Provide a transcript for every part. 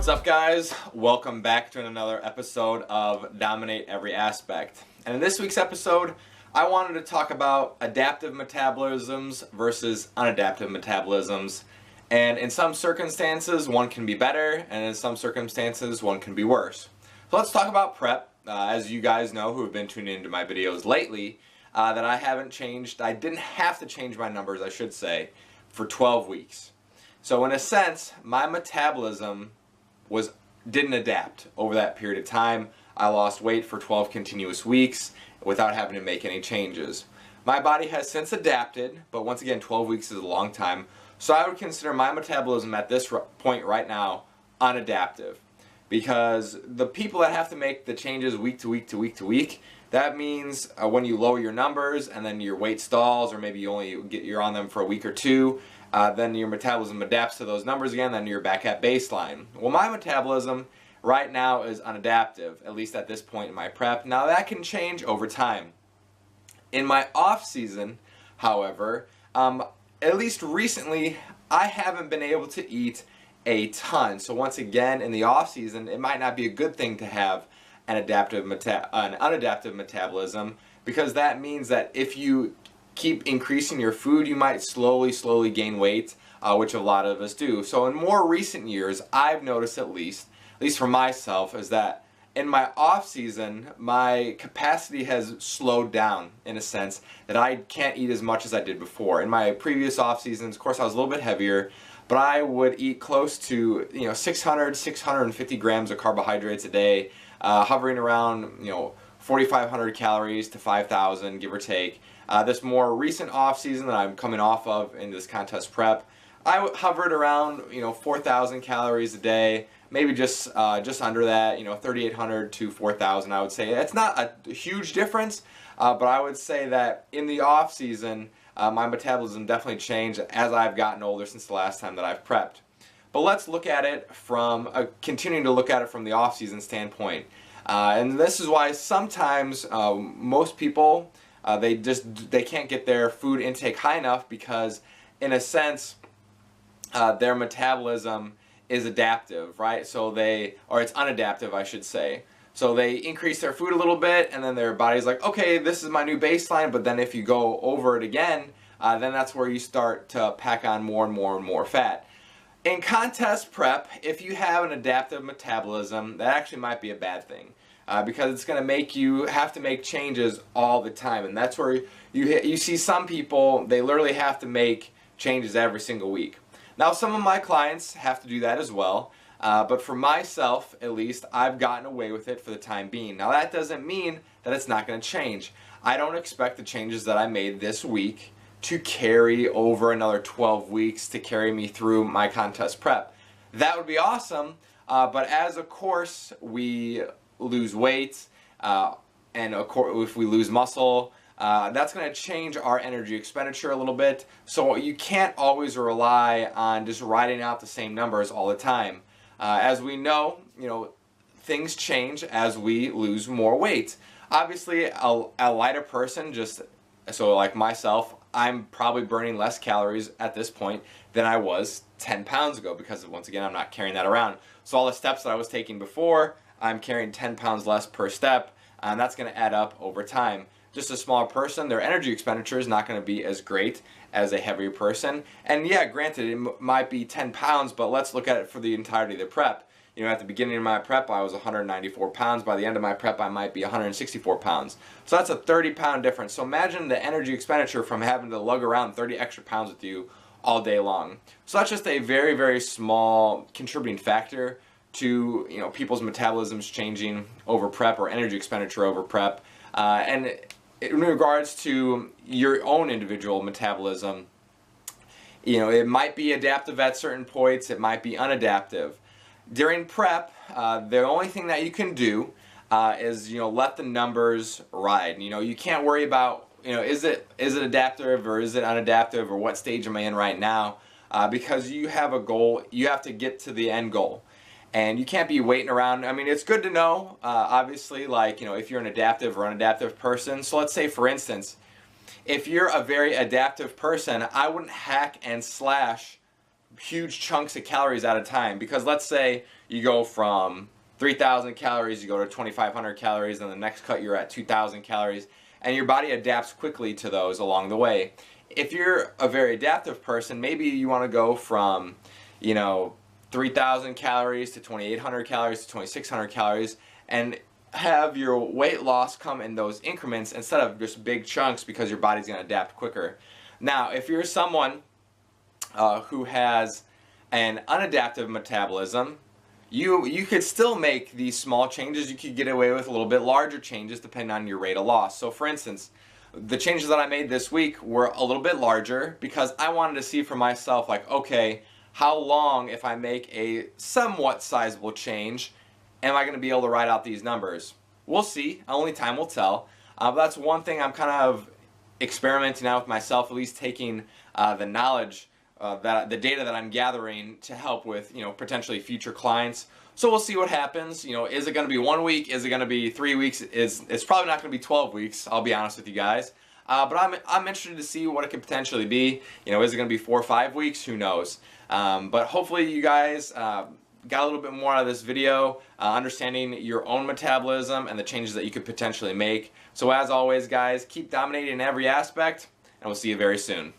What's up, guys? Welcome back to another episode of Dominate Every Aspect. And in this week's episode, I wanted to talk about adaptive metabolisms versus unadaptive metabolisms. And in some circumstances, one can be better, and in some circumstances, one can be worse. So let's talk about prep. As you guys know who have been tuning into my videos lately, that I didn't have to change my numbers, I should say, for 12 weeks. So in a sense, my metabolism didn't adapt over that period of time. I lost weight for 12 continuous weeks without having to make any changes. My body has since adapted, but once again, 12 weeks is a long time. So I would consider my metabolism at this point right now unadaptive. Because the people that have to make the changes week to week to week to week, that means when you lower your numbers and then your weight stalls, or maybe you're on them for a week or two, then your metabolism adapts to those numbers again, then you're back at baseline. Well, my metabolism right now is unadaptive, at least at this point in my prep. Now that can change over time. In my off season, however, at least recently, I haven't been able to eat a ton. So once again, in the off season, it might not be a good thing to have an unadaptive metabolism, because that means that if you keep increasing your food, you might slowly gain weight, which a lot of us do. So in more recent years, I've noticed at least for myself, is that in my off season, my capacity has slowed down in a sense that I can't eat as much as I did before. In my previous off seasons, of course, I was a little bit heavier, but I would eat close to 650 grams of carbohydrates a day, hovering around 4,500 calories to 5,000, give or take. This more recent off season that I'm coming off of in this contest prep, I hovered around 4,000 calories a day, maybe just under that, 3,800 to 4,000. I would say it's not a huge difference, but I would say that in the off season, my metabolism definitely changed as I've gotten older since the last time that I've prepped. But let's look at it from continuing to look at it from the off season standpoint, and this is why sometimes most people they can't get their food intake high enough, because in a sense their metabolism is adaptive, right? So it's unadaptive, I should say. So they increase their food a little bit, and then their body's like, okay, this is my new baseline, but then if you go over it again, then that's where you start to pack on more and more fat. In contest prep, if you have an adaptive metabolism, that actually might be a bad thing, because it's going to make you have to make changes all the time, and that's where you see some people, they literally have to make changes every single week. Now, some of my clients have to do that as well. But for myself, at least, I've gotten away with it for the time being. Now, that doesn't mean that it's not going to change. I don't expect the changes that I made this week to carry over another 12 weeks to carry me through my contest prep. That would be awesome, but as of course we lose weight, and of course if we lose muscle, that's going to change our energy expenditure a little bit. So you can't always rely on just writing out the same numbers all the time. As we know, things change as we lose more weight. Obviously, a lighter person, so like myself, I'm probably burning less calories at this point than I was 10 pounds ago, because once again, I'm not carrying that around. So all the steps that I was taking before, I'm carrying 10 pounds less per step, and that's going to add up over time. Just a smaller person, their energy expenditure is not going to be as great as a heavier person. And yeah, granted, it might be 10 pounds, but let's look at it for the entirety of the prep. At the beginning of my prep, I was 194 pounds. By the end of my prep, I might be 164 pounds. So that's a 30-pound difference. So imagine the energy expenditure from having to lug around 30 extra pounds with you all day long. So that's just a very small contributing factor to people's metabolisms changing over prep, or energy expenditure over prep. And in regards to your own individual metabolism, it might be adaptive at certain points, it might be unadaptive. During prep, the only thing that you can do is let the numbers ride. You can't worry about is it adaptive or is it unadaptive, or what stage am I in right now, because you have a goal. You have to get to the end goal. And you can't be waiting around. I mean, it's good to know, obviously, like, if you're an adaptive or unadaptive person. So let's say, for instance, if you're a very adaptive person, I wouldn't hack and slash huge chunks of calories at a time. Because let's say you go from 3,000 calories, you go to 2,500 calories, and the next cut you're at 2,000 calories, and your body adapts quickly to those along the way. If you're a very adaptive person, maybe you want to go from, 3,000 calories to 2,800 calories to 2,600 calories, and have your weight loss come in those increments instead of just big chunks, because your body's going to adapt quicker. Now, if you're someone who has an unadaptive metabolism, you could still make these small changes. You could get away with a little bit larger changes depending on your rate of loss. So for instance, the changes that I made this week were a little bit larger because I wanted to see for myself, like, okay, how long, if I make a somewhat sizable change, am I going to be able to write out these numbers? We'll see. Only time will tell. But that's one thing I'm kind of experimenting out with myself, at least taking the knowledge, the data that I'm gathering to help with, potentially future clients. So we'll see what happens. Is it going to be 1 week? Is it going to be 3 weeks? It's probably not going to be 12 weeks. I'll be honest with you guys. But I'm interested to see what it could potentially be. Is it going to be 4 or 5 weeks? Who knows? But hopefully you guys got a little bit more out of this video, understanding your own metabolism and the changes that you could potentially make. So as always, guys, keep dominating in every aspect, and we'll see you very soon.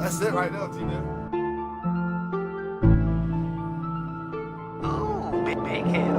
That's it right now, Tina. Oh, big head.